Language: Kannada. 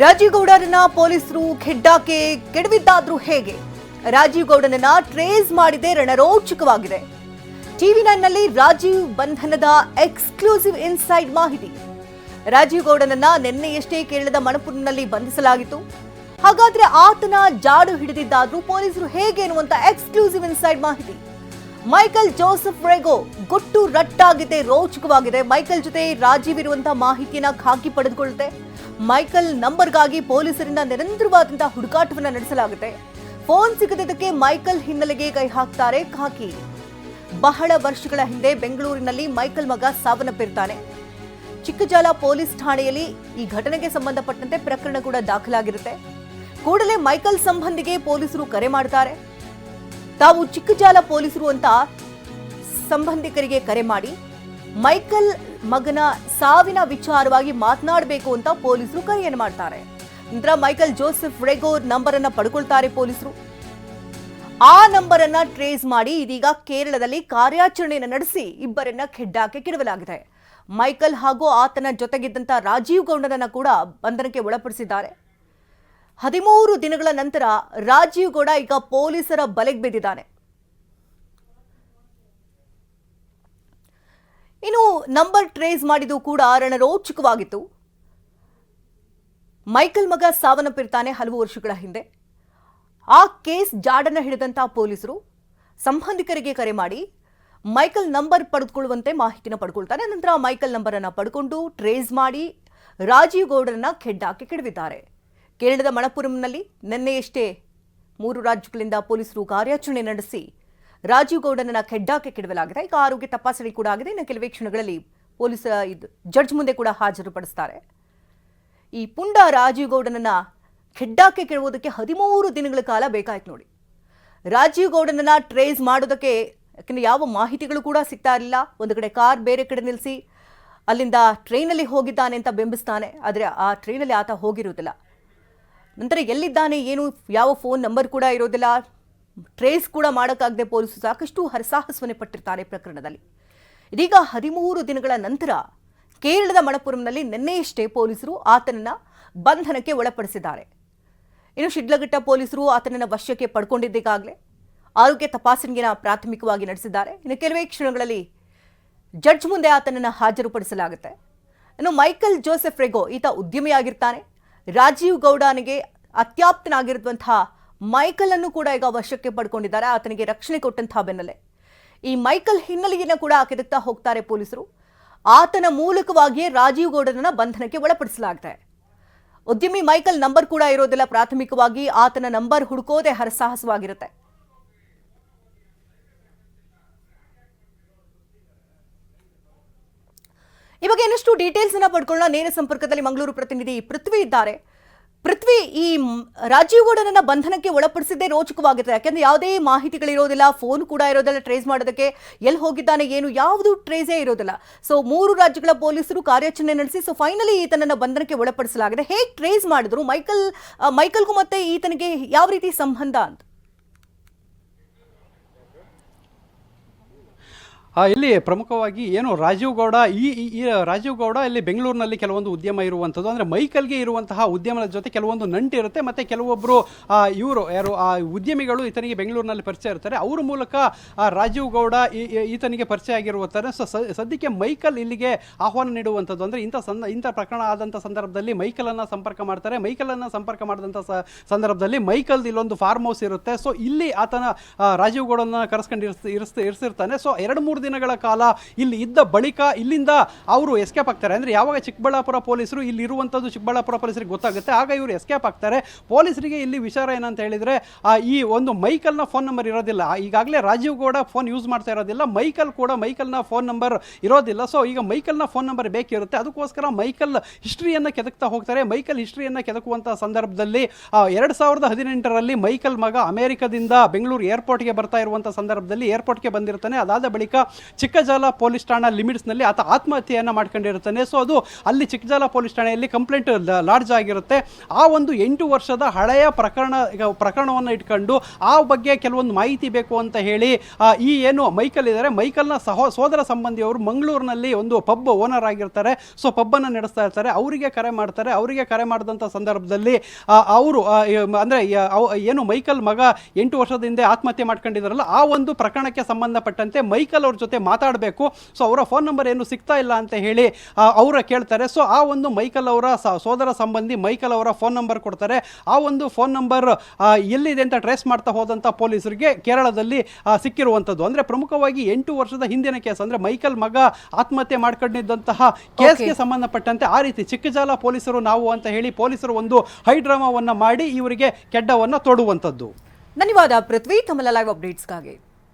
ರಾಜೀವ್ ಗೌಡರನ್ನ ಪೊಲೀಸರು ಖೆಡ್ಡಾಕ್ಕೆ ಕೆಡವಿದ್ದಾದ್ರೂ ಹೇಗೆ? ರಾಜೀವ್ ಗೌಡನನ್ನ ಟ್ರೇಸ್ ಮಾಡಿದೆ ರಣರೋಚಕವಾಗಿದೆ. ಟಿವಿ9 ನಲ್ಲಿ ರಾಜೀವ್ ಬಂಧನದ ಎಕ್ಸ್ಕ್ಲೂಸಿವ್ ಇನ್ಸೈಡ್ ಮಾಹಿತಿ. ರಾಜೀವ್ ಗೌಡನನ್ನ ನಿನ್ನೆಯಷ್ಟೇ ಕೇರಳದ ಮಣಪುರದಲ್ಲಿ ಬಂಧಿಸಲಾಗಿತ್ತು. ಹಾಗಾದ್ರೆ ಆತನ ಜಾಡು ಹಿಡಿದಿದ್ದಾದ್ರೂ ಪೊಲೀಸರು ಹೇಗೆ ಎನ್ನುವಂತ ಎಕ್ಸ್ಕ್ಲೂಸಿವ್ ಇನ್ಸೈಡ್ ಮಾಹಿತಿ. ಮೈಕಲ್ ಜೋಸೆಫ್ ರೆಗೋ ಗುಟ್ಟು ರಟ್ಟಾಗಿದೆ, ರೋಚಕವಾಗಿದೆ. ಮೈಕಲ್ ಜೊತೆ ರಾಜೀವ್ ಇರುವಂತಹ ಮಾಹಿತಿಯನ್ನ ಖಾಕಿ ಪಡೆದುಕೊಳ್ಳುತ್ತೆ. ಮೈಕಲ್ ನಂಬರ್ಗಾಗಿ ಪೊಲೀಸರಿಂದ ನಿರಂತರವಾದಂತಹ ಹುಡುಕಾಟವನ್ನ ನಡೆಸಲಾಗುತ್ತೆ. ಫೋನ್ ಸಿಗದಿದ್ದಕ್ಕೆ ಮೈಕಲ್ ಹಿನ್ನೆಲೆಗೆ ಕೈ ಹಾಕ್ತಾರೆ ಖಾಕಿ. ಬಹಳ ವರ್ಷಗಳ ಹಿಂದೆ ಬೆಂಗಳೂರಿನಲ್ಲಿ ಮೈಕಲ್ ಮಗ ಸಾವನ್ನಪ್ಪಿರ್ತಾನೆ. ಚಿಕ್ಕಜಾಲ ಪೊಲೀಸ್ ಠಾಣೆಯಲ್ಲಿ ಈ ಘಟನೆಗೆ ಸಂಬಂಧಪಟ್ಟಂತೆ ಪ್ರಕರಣ ಕೂಡ ದಾಖಲಾಗಿರುತ್ತೆ. ಕೂಡಲೇ ಮೈಕಲ್ ಸಂಬಂಧಿಗೆ ಪೊಲೀಸರು ಕರೆ ಮಾಡ್ತಾರೆ. ತಾವು ಚಿಕ್ಕಜಾಲ ಪೊಲೀಸರು ಅಂತ ಸಂಬಂಧಿಕರಿಗೆ ಕರೆ ಮಾಡಿ ಮೈಕಲ್ ಮಗನ ಸಾವಿನ ವಿಚಾರವಾಗಿ ಮಾತನಾಡಬೇಕು ಅಂತ ಪೊಲೀಸರು ಕರೆಯನ್ನು ಮಾಡ್ತಾರೆ. ನಂತರ ಮೈಕಲ್ ಜೋಸೆಫ್ ರೆಗೋ ನಂಬರ್ ಅನ್ನ ಪಡ್ಕೊಳ್ತಾರೆ ಪೊಲೀಸರು. ಆ ನಂಬರ್ ಅನ್ನ ಟ್ರೇಸ್ ಮಾಡಿ ಇದೀಗ ಕೇರಳದಲ್ಲಿ ಕಾರ್ಯಾಚರಣೆಯನ್ನು ನಡೆಸಿ ಇಬ್ಬರನ್ನ ಖೆಡ್ಡಾಕ್ಕೆ ಕೆಡವಲಾಗಿದೆ. ಮೈಕಲ್ ಹಾಗೂ ಆತನ ಜೊತೆಗಿದ್ದಂತ ರಾಜೀವ್ ಗೌಡನನ್ನ ಕೂಡ ಬಂಧನಕ್ಕೆ ಒಳಪಡಿಸಿದ್ದಾರೆ. 13 ದಿನಗಳ ನಂತರ ರಾಜೀವ್ ಗೌಡ ಈಗ ಪೊಲೀಸರ ಬಲೆಗೆ ಬಿದ್ದಿದ್ದಾನೆ. ಇನ್ನು ನಂಬರ್ ಟ್ರೇಸ್ ಮಾಡಿದ್ದು ಕೂಡ ರಣರೋಚಕವಾಗಿತ್ತು. ಮೈಕಲ್ ಮಗ ಸಾವನ್ನಪ್ಪಿರ್ತಾನೆ ಹಲವು ವರ್ಷಗಳ ಹಿಂದೆ. ಆ ಕೇಸ್ ಜಾಡನ್ನ ಹಿಡಿದಂತಹ ಪೊಲೀಸರು ಸಂಬಂಧಿಕರಿಗೆ ಕರೆ ಮಾಡಿ ಮೈಕಲ್ ನಂಬರ್ ಪಡೆದುಕೊಳ್ಳುವಂತೆ ಮಾಹಿತಿನ ಪಡ್ಕೊಳ್ತಾರೆ. ನಂತರ ಮೈಕಲ್ ನಂಬರ್ ಅನ್ನ ಪಡ್ಕೊಂಡು ಟ್ರೇಸ್ ಮಾಡಿ ರಾಜೀವ್ ಗೌಡರನ್ನ ಖೆಡ್ಡಾಕ್ಕೆ ಕೆಡವಿದ್ದಾರೆ. ಕೇರಳದ ಮಣಪುರಂನಲ್ಲಿ ನಿನ್ನೆಯಷ್ಟೇ 3 ರಾಜ್ಯಗಳಿಂದ ಪೊಲೀಸರು ಕಾರ್ಯಾಚರಣೆ ನಡೆಸಿ ರಾಜೀವ್ ಗೌಡನನ್ನ ಖೆಡ್ಡಾಕ್ಕೆ ಕೆಡವಲಾಗಿದೆ. ಈಗ ಆರೋಗ್ಯ ತಪಾಸಣೆ ಕೂಡ ಆಗಿದೆ. ಇನ್ನು ಕೆಲವೇ ಕ್ಷಣಗಳಲ್ಲಿ ಪೊಲೀಸ್ ಜಡ್ಜ್ ಮುಂದೆ ಕೂಡ ಹಾಜರುಪಡಿಸ್ತಾರೆ. ಈ ಪುಂಡ ರಾಜೀವ್ ಗೌಡನನ್ನ ಖೆಡ್ಡಾಕ್ಕೆ ಕೆಡವೋದಕ್ಕೆ 13 ದಿನಗಳ ಕಾಲ ಬೇಕಾಯ್ತು ನೋಡಿ. ರಾಜೀವ್ ಗೌಡನನ್ನ ಟ್ರೇಸ್ ಮಾಡೋದಕ್ಕೆ ಯಾಕಂದ್ರೆ ಯಾವ ಮಾಹಿತಿಗಳು ಕೂಡ ಸಿಗ್ತಾ ಇರಲಿಲ್ಲ. ಒಂದು ಕಡೆ ಕಾರ್ ಬೇರೆ ಕಡೆ ನಿಲ್ಲಿಸಿ ಅಲ್ಲಿಂದ ಟ್ರೈನಲ್ಲಿ ಹೋಗಿದ್ದಾನೆ ಅಂತ ಬಿಂಬಿಸ್ತಾನೆ. ಆದರೆ ಆ ಟ್ರೈನಲ್ಲಿ ಆತ ಹೋಗಿರೋದಿಲ್ಲ. ನಂತರ ಎಲ್ಲಿದ್ದಾನೆ ಏನು ಯಾವ ಫೋನ್ ನಂಬರ್ ಕೂಡ ಇರೋದಿಲ್ಲ. ಟ್ರೇಸ್ ಕೂಡ ಮಾಡೋಕ್ಕಾಗದೆ ಪೊಲೀಸರು ಸಾಕಷ್ಟು ಹರಸಾಹಸವನ್ನೇ ಪಟ್ಟಿರ್ತಾರೆ ಪ್ರಕರಣದಲ್ಲಿ. ಇದೀಗ 13 ದಿನಗಳ ನಂತರ ಕೇರಳದ ಮಣಪುರಂನಲ್ಲಿ ನಿನ್ನೆಯಷ್ಟೇ ಪೊಲೀಸರು ಆತನನ್ನ ಬಂಧನಕ್ಕೆ ಒಳಪಡಿಸಿದ್ದಾರೆ. ಇನ್ನು ಶಿಡ್ಲಘಟ್ಟ ಪೊಲೀಸರು ಆತನನ್ನ ವಶಕ್ಕೆ ಪಡ್ಕೊಂಡಿದ್ದಾಗಲೇ ಆರೋಗ್ಯ ತಪಾಸಣೆಯನ್ನು ಪ್ರಾಥಮಿಕವಾಗಿ ನಡೆಸಿದ್ದಾರೆ. ಇನ್ನು ಕೆಲವೇ ಕ್ಷಣಗಳಲ್ಲಿ ಜಡ್ಜ್ ಮುಂದೆ ಆತನನ್ನ ಹಾಜರುಪಡಿಸಲಾಗುತ್ತೆ. ಇನ್ನು ಮೈಕಲ್ ಜೋಸೆಫ್ ರೆಗೋ ಈತ ಉದ್ಯಮಿಯಾಗಿರ್ತಾನೆ. ರಾಜೀವ್ ಗೌಡನಿಗೆ ಅತ್ಯಾಪ್ತನಾಗಿರುವಂತಹ ಮೈಕಲ್ ಅನ್ನು ಕೂಡ ಈಗ ವಶಕ್ಕೆ ಪಡ್ಕೊಂಡಿದ್ದಾರೆ. ಆತನಿಗೆ ರಕ್ಷಣೆ ಕೊಟ್ಟಂತಹ ಬೆನ್ನಲ್ಲೇ ಈ ಮೈಕಲ್ ಹಿನ್ನೆಲೆಯನ್ನು ಕೂಡ ಕೆದಕ್ತಾ ಹೋಗ್ತಾರೆ ಪೊಲೀಸರು. ಆತನ ಮೂಲಕವಾಗಿಯೇ ರಾಜೀವ್ ಗೌಡನನ್ನ ಬಂಧನಕ್ಕೆ ಒಳಪಡಿಸಲಾಗಿದೆ. ಉದ್ಯಮಿ ಮೈಕಲ್ ನಂಬರ್ ಕೂಡ ಇರೋದಿಲ್ಲ. ಪ್ರಾಥಮಿಕವಾಗಿ ಆತನ ನಂಬರ್ ಹುಡುಕೋದೇ ಹರಸಾಹಸವಾಗಿರುತ್ತೆ. ಇವಾಗ ಇನ್ನಷ್ಟು ಡೀಟೇಲ್ಸ್ ಅನ್ನ ಪಡ್ಕೊಳ್ಳೋಣ. ನೇರ ಸಂಪರ್ಕದಲ್ಲಿ ಮಂಗಳೂರು ಪ್ರತಿನಿಧಿ ಪೃಥ್ವಿ ಇದ್ದಾರೆ. ಪೃಥ್ವಿ, ಈ ರಾಜೀವ್ ಗೌಡನನ್ನ ಬಂಧನಕ್ಕೆ ಒಳಪಡಿಸಿದ್ದೇ ರೋಚಕವಾಗುತ್ತೆ. ಯಾಕೆಂದ್ರೆ ಯಾವುದೇ ಮಾಹಿತಿಗಳಿರೋದಿಲ್ಲ, ಫೋನ್ ಕೂಡ ಇರೋದಿಲ್ಲ ಟ್ರೇಸ್ ಮಾಡೋದಕ್ಕೆ. ಎಲ್ಲಿ ಹೋಗಿದ್ದಾನೆ ಏನು ಯಾವುದು ಟ್ರೇಸೇ ಇರೋದಿಲ್ಲ. ಸೊ 3 ರಾಜ್ಯಗಳ ಪೊಲೀಸರು ಕಾರ್ಯಾಚರಣೆ ನಡೆಸಿ ಫೈನಲಿ ಈತನನ್ನ ಬಂಧನಕ್ಕೆ ಒಳಪಡಿಸಲಾಗಿದೆ. ಹೇಗೆ ಟ್ರೇಸ್ ಮಾಡಿದ್ರು ಮೈಕಲ್ಗೂ ಮತ್ತೆ ಈತನಿಗೆ ಯಾವ ರೀತಿ ಸಂಬಂಧ ಅಂತ? ಇಲ್ಲಿ ಪ್ರಮುಖವಾಗಿ ಏನು ರಾಜೀವ್ ಗೌಡ ಈ ರಾಜೀವ್ ಗೌಡ ಇಲ್ಲಿ ಬೆಂಗಳೂರಿನಲ್ಲಿ ಕೆಲವೊಂದು ಉದ್ಯಮ ಇರುವಂಥದ್ದು. ಅಂದರೆ ಮೈಕಲ್ಗೆ ಇರುವಂತಹ ಉದ್ಯಮದ ಜೊತೆ ಕೆಲವೊಂದು ನಂಟು ಇರುತ್ತೆ. ಮತ್ತು ಕೆಲವೊಬ್ಬರು ಇವರು ಯಾರು ಆ ಉದ್ಯಮಿಗಳು ಈತನಿಗೆ ಬೆಂಗಳೂರಿನಲ್ಲಿ ಪರಿಚಯ ಇರ್ತಾರೆ. ಅವ್ರ ಮೂಲಕ ರಾಜೀವ್ ಗೌಡ ಈತನಿಗೆ ಪರಿಚಯ ಆಗಿರುತ್ತಾರೆ. ಸೊ ಸದ್ಯಕ್ಕೆ ಮೈಕಲ್ ಇಲ್ಲಿಗೆ ಆಹ್ವಾನ ನೀಡುವಂಥದ್ದು. ಅಂದರೆ ಇಂಥ ಪ್ರಕರಣ ಆದಂಥ ಸಂದರ್ಭದಲ್ಲಿ ಮೈಕಲನ್ನು ಸಂಪರ್ಕ ಮಾಡ್ತಾರೆ. ಮೈಕಲನ್ನು ಸಂಪರ್ಕ ಮಾಡಿದಂಥ ಸಂದರ್ಭದಲ್ಲಿ ಮೈಕಲ್ದು ಇಲ್ಲೊಂದು ಫಾರ್ಮ್ ಹೌಸ್ ಇರುತ್ತೆ. ಸೊ ಇಲ್ಲಿ ಆತನ ರಾಜೀವ್ ಗೌಡನ ಕರೆಸ್ಕೊಂಡು ಇರಿಸಿರ್ತಾನೆ. ಸೊ 2-3 ದಿನಗಳ ಕಾಲ ಇಲ್ಲಿ ಇದ್ದ ಬಳಿಕ ಇಲ್ಲಿಂದ ಅವರು ಎಸ್ಕೇಪ್ ಆಗ್ತಾರೆ. ಅಂದರೆ ಯಾವಾಗ ಚಿಕ್ಕಬಳ್ಳಾಪುರ ಪೊಲೀಸರು ಇಲ್ಲಿ ಇರುವಂಥದ್ದು ಚಿಕ್ಕಬಳ್ಳಾಪುರ ಪೊಲೀಸರಿಗೆ ಗೊತ್ತಾಗುತ್ತೆ, ಆಗ ಇವರು ಎಸ್ಕೇಪ್ ಆಗ್ತಾರೆ. ಪೊಲೀಸರಿಗೆ ಇಲ್ಲಿ ವಿಚಾರ ಏನಂತ ಹೇಳಿದರೆ ಈ ಒಂದು ಮೈಕಲ್ನ ಫೋನ್ ನಂಬರ್ ಇರೋದಿಲ್ಲ. ಈಗಾಗಲೇ ರಾಜೀವ್ ಗೌಡ ಫೋನ್ ಯೂಸ್ ಮಾಡ್ತಾ ಇರೋದಿಲ್ಲ. ಮೈಕಲ್ನ ಫೋನ್ ನಂಬರ್ ಇರೋದಿಲ್ಲ. ಸೊ ಈಗ ಮೈಕಲ್ನ ಫೋನ್ ನಂಬರ್ ಬೇಕಿರುತ್ತೆ. ಅದಕ್ಕೋಸ್ಕರ ಮೈಕಲ್ ಹಿಸ್ಟ್ರಿಯನ್ನು ಕೆದಕ್ತಾ ಹೋಗ್ತಾರೆ. ಮೈಕಲ್ ಹಿಸ್ಟ್ರಿಯನ್ನು ಕೆದಕುವಂಥ ಸಂದರ್ಭದಲ್ಲಿ 2018ರಲ್ಲಿ ಮೈಕಲ್ ಮಗ ಅಮೆರಿಕದಿಂದ ಬೆಂಗಳೂರು ಏರ್ಪೋರ್ಟ್ಗೆ ಬರ್ತಾ ಇರುವಂಥ ಸಂದರ್ಭದಲ್ಲಿ ಏರ್ಪೋರ್ಟ್ಗೆ ಬಂದಿರ್ತಾನೆ. ಅದಾದ ಬಳಿಕ ಚಿಕ್ಕಜಾಲ ಪೊಲೀಸ್ ಠಾಣಾ ಲಿಮಿಟ್ಸ್ನಲ್ಲಿ ಆತ ಆತ್ಮಹತ್ಯೆಯನ್ನು ಮಾಡ್ಕೊಂಡಿರ್ತಾನೆ. ಸೊ ಅದು ಅಲ್ಲಿ ಚಿಕ್ಕಜಾಲ ಪೊಲೀಸ್ ಠಾಣೆಯಲ್ಲಿ ಕಂಪ್ಲೇಂಟ್ ಲಾಡ್ಜ್ ಆಗಿರುತ್ತೆ. ಆ ಒಂದು 8 ವರ್ಷದ ಹಳೆಯ ಪ್ರಕರಣವನ್ನು ಇಟ್ಕೊಂಡು ಆ ಬಗ್ಗೆ ಕೆಲವೊಂದು ಮಾಹಿತಿ ಬೇಕು ಅಂತ ಹೇಳಿ ಈ ಏನು ಮೈಕಲ್ ಇದ್ದಾರೆ, ಮೈಕಲ್ನ ಸೋದರ ಸಂಬಂಧಿಯವರು ಮಂಗಳೂರಿನಲ್ಲಿ ಒಂದು ಪಬ್ ಓನರ್ ಆಗಿರ್ತಾರೆ. ಸೊ ಪಬ್ಬನ್ನು ನಡೆಸ್ತಾ ಇರ್ತಾರೆ. ಅವರಿಗೆ ಕರೆ ಮಾಡಿದಂಥ ಸಂದರ್ಭದಲ್ಲಿ ಅವರು ಅಂದರೆ ಏನು ಮೈಕಲ್ ಮಗ 8 ವರ್ಷದ ಹಿಂದೆ ಆತ್ಮಹತ್ಯೆ ಮಾಡ್ಕೊಂಡಿದ್ದಾರಲ್ಲ, ಆ ಒಂದು ಪ್ರಕರಣಕ್ಕೆ ಸಂಬಂಧಪಟ್ಟಂತೆ ಮೈಕಲ್ ಅವ್ರ ಜೊತೆ ಮಾತಾಡಬೇಕು. ಸೊ ಅವರ ಫೋನ್ ನಂಬರ್ ಏನು ಸಿಗ್ತಾ ಇಲ್ಲ ಅಂತ ಹೇಳಿ ಅವರ ಕೇಳ್ತಾರೆ. ಸೊ ಆ ಒಂದು ಮೈಕಲ್ ಅವರ ಸೋದರ ಸಂಬಂಧಿ ಮೈಕಲ್ ಅವರ ಫೋನ್ ನಂಬರ್ ಕೊಡ್ತಾರೆ. ಆ ಒಂದು ಫೋನ್ ನಂಬರ್ ಎಲ್ಲಿದೆ ಅಂತ ಟ್ರೇಸ್ ಮಾಡ್ತಾ ಹೋದಂಥ ಪೊಲೀಸರಿಗೆ ಕೇರಳದಲ್ಲಿ ಸಿಕ್ಕಿರುವಂಥದ್ದು. ಅಂದರೆ ಪ್ರಮುಖವಾಗಿ 8 ವರ್ಷದ ಹಿಂದಿನ ಕೇಸ್, ಅಂದರೆ ಮೈಕಲ್ ಮಗ ಆತ್ಮಹತ್ಯೆ ಮಾಡ್ಕೊಂಡಿದ್ದಂತಹ ಕೇಸ್ಗೆ ಸಂಬಂಧಪಟ್ಟಂತೆ ಆ ರೀತಿ ಚಿಕ್ಕಜಾಲ ಪೊಲೀಸರು ನಾವು ಅಂತ ಹೇಳಿ ಪೊಲೀಸರು ಒಂದು ಹೈ ಡ್ರಾಮಾವನ್ನು ಮಾಡಿ ಇವರಿಗೆ ಕೆಡ್ಡವನ್ನು ತೋಡುವಂಥದ್ದು. ಧನ್ಯವಾದ ಪೃಥ್ವಿ, ತಮ್ಮ ಲೈವ್ ಅಪ್ಡೇಟ್ಸ್ಗಾಗಿ.